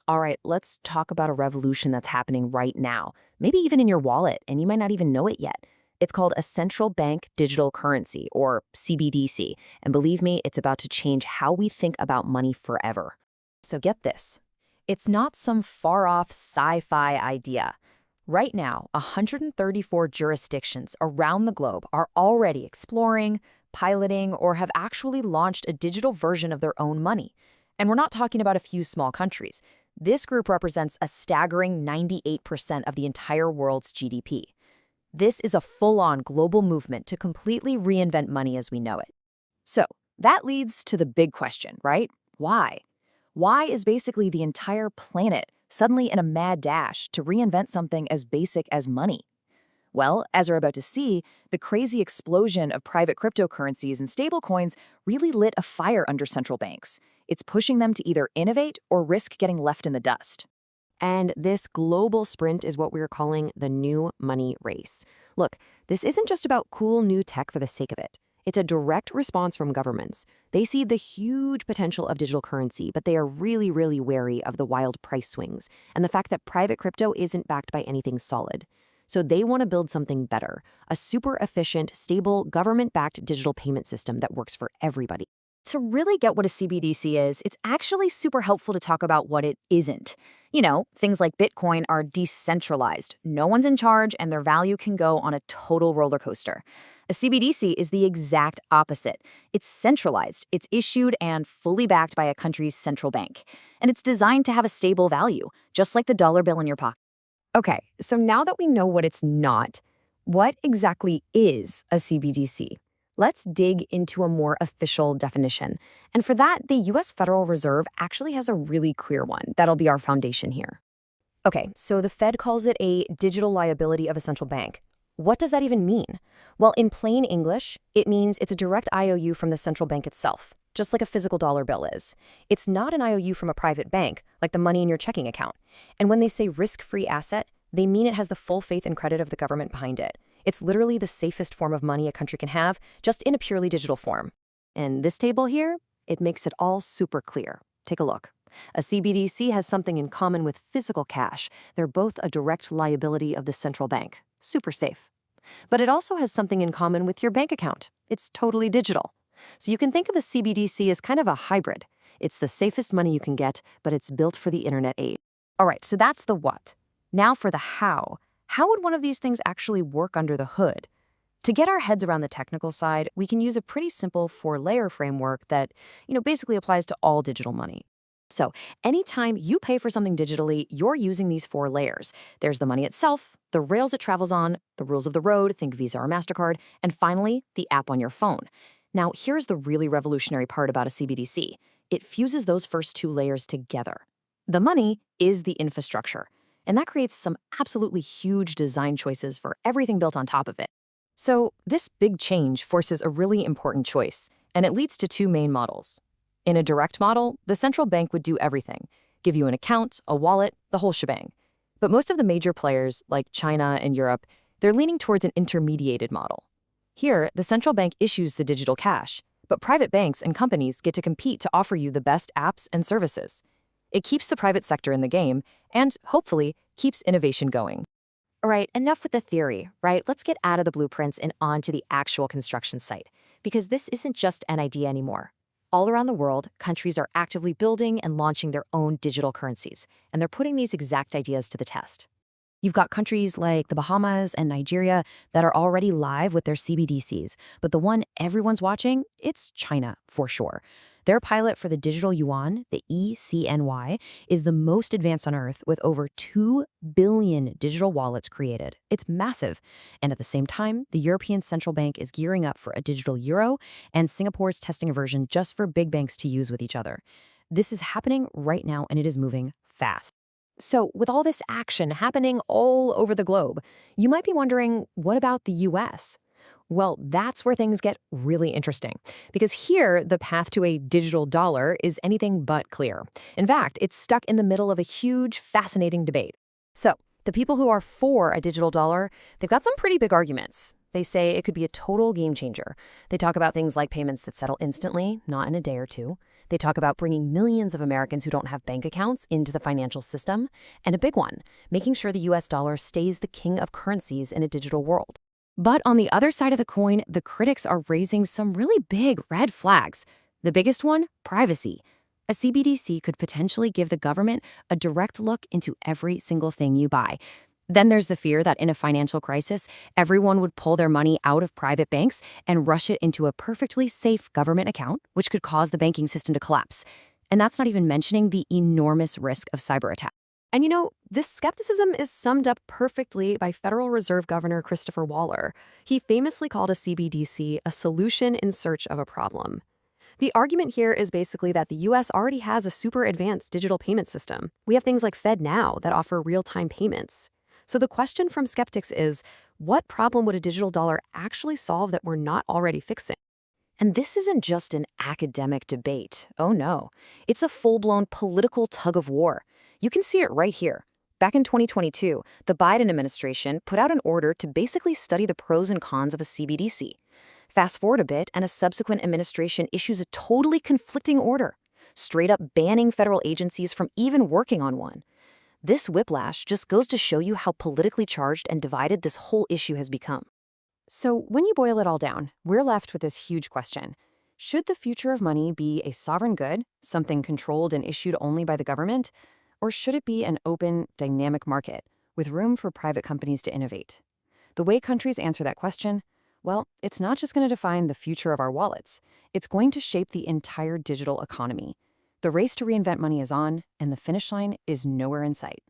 All right, let's talk about a revolution that's happening right now, maybe even in your wallet, and you might not even know it yet. It's called a central bank digital currency, or CBDC, and believe me, it's about to change how we think about money forever. So get this. It's not some far-off sci-fi idea. Right now, 134 jurisdictions around the globe are already exploring, piloting, or have actually launched a digital version of their own money. And we're not talking about a few small countries. This group represents a staggering 98% of the entire world's GDP. This is a full-on global movement to completely reinvent money as we know it. So that leads to the big question, right? Why? Why is basically the entire planet suddenly in a mad dash to reinvent something as basic as money? Well, as we're about to see, the crazy explosion of private cryptocurrencies and stablecoins really lit a fire under central banks. It's pushing them to either innovate or risk getting left in the dust. And this global sprint is what we're calling the new money race. Look, this isn't just about cool new tech for the sake of it. It's a direct response from governments. They see the huge potential of digital currency, but they are really, really wary of the wild price swings and the fact that private crypto isn't backed by anything solid. So they want to build something better, a super efficient, stable, government-backed digital payment system that works for everybody. To really get what a CBDC is, it's actually super helpful to talk about what it isn't. You know, things like Bitcoin are decentralized. No one's in charge, and their value can go on a total roller coaster. A CBDC is the exact opposite. It's centralized, it's issued and fully backed by a country's central bank. And it's designed to have a stable value, just like the dollar bill in your pocket. Okay, so now that we know what it's not, what exactly is a CBDC? Let's dig into a more official definition. And for that, the US Federal Reserve actually has a really clear one. That'll be our foundation here. Okay, so the Fed calls it a digital liability of a central bank. What does that even mean? Well, in plain English, it means it's a direct IOU from the central bank itself, just like a physical dollar bill is. It's not an IOU from a private bank, like the money in your checking account. And when they say risk-free asset, they mean it has the full faith and credit of the government behind it. It's literally the safest form of money a country can have, just in a purely digital form. And this table here, it makes it all super clear. Take a look. A CBDC has something in common with physical cash. They're both a direct liability of the central bank. Super safe. But it also has something in common with your bank account. It's totally digital. So you can think of a CBDC as kind of a hybrid. It's the safest money you can get, but it's built for the internet age. All right, so that's the what. Now for the how. How would one of these things actually work under the hood? To get our heads around the technical side, we can use a pretty simple 4-layer framework that, basically applies to all digital money. So anytime you pay for something digitally, you're using these 4 layers. There's the money itself, the rails it travels on, the rules of the road, think Visa or MasterCard, and finally, the app on your phone. Now, here's the really revolutionary part about a CBDC. It fuses those first 2 layers together. The money is the infrastructure, and that creates some absolutely huge design choices for everything built on top of it. So this big change forces a really important choice, and it leads to 2 main models. In a direct model, the central bank would do everything, give you an account, a wallet, the whole shebang. But most of the major players, like China and Europe, they're leaning towards an intermediated model. Here, the central bank issues the digital cash, but private banks and companies get to compete to offer you the best apps and services. It keeps the private sector in the game and, hopefully, keeps innovation going. All right, enough with the theory, right? Let's get out of the blueprints and onto the actual construction site, because this isn't just an idea anymore. All around the world, countries are actively building and launching their own digital currencies, and they're putting these exact ideas to the test. You've got countries like the Bahamas and Nigeria that are already live with their CBDCs, but the one everyone's watching, it's China for sure. Their pilot for the digital yuan, the ECNY, is the most advanced on Earth with over 2 billion digital wallets created. It's massive. And at the same time, the European Central Bank is gearing up for a digital euro, and Singapore's testing a version just for big banks to use with each other. This is happening right now, and it is moving fast. So with all this action happening all over the globe, you might be wondering, what about the US? Well, that's where things get really interesting, because here the path to a digital dollar is anything but clear. In fact, it's stuck in the middle of a huge, fascinating debate. So the people who are for a digital dollar, they've got some pretty big arguments. They say it could be a total game changer. They talk about things like payments that settle instantly, not in a day or two. They talk about bringing millions of Americans who don't have bank accounts into the financial system. And a big one, making sure the US dollar stays the king of currencies in a digital world. But on the other side of the coin, the critics are raising some really big red flags. The biggest one, privacy. A CBDC could potentially give the government a direct look into every single thing you buy. Then there's the fear that in a financial crisis, everyone would pull their money out of private banks and rush it into a perfectly safe government account, which could cause the banking system to collapse. And that's not even mentioning the enormous risk of cyber attack. And this skepticism is summed up perfectly by Federal Reserve Governor Christopher Waller. He famously called a CBDC a solution in search of a problem. The argument here is basically that the US already has a super advanced digital payment system. We have things like FedNow that offer real-time payments. So the question from skeptics is, what problem would a digital dollar actually solve that we're not already fixing? And this isn't just an academic debate. Oh no. It's a full-blown political tug-of-war. You can see it right here. Back in 2022, the Biden administration put out an order to basically study the pros and cons of a CBDC. Fast forward a bit, and a subsequent administration issues a totally conflicting order, straight up banning federal agencies from even working on one. This whiplash just goes to show you how politically charged and divided this whole issue has become. So when you boil it all down, we're left with this huge question. Should the future of money be a sovereign good, something controlled and issued only by the government? Or should it be an open, dynamic market with room for private companies to innovate? The way countries answer that question, well, it's not just going to define the future of our wallets. It's going to shape the entire digital economy. The race to reinvent money is on, and the finish line is nowhere in sight.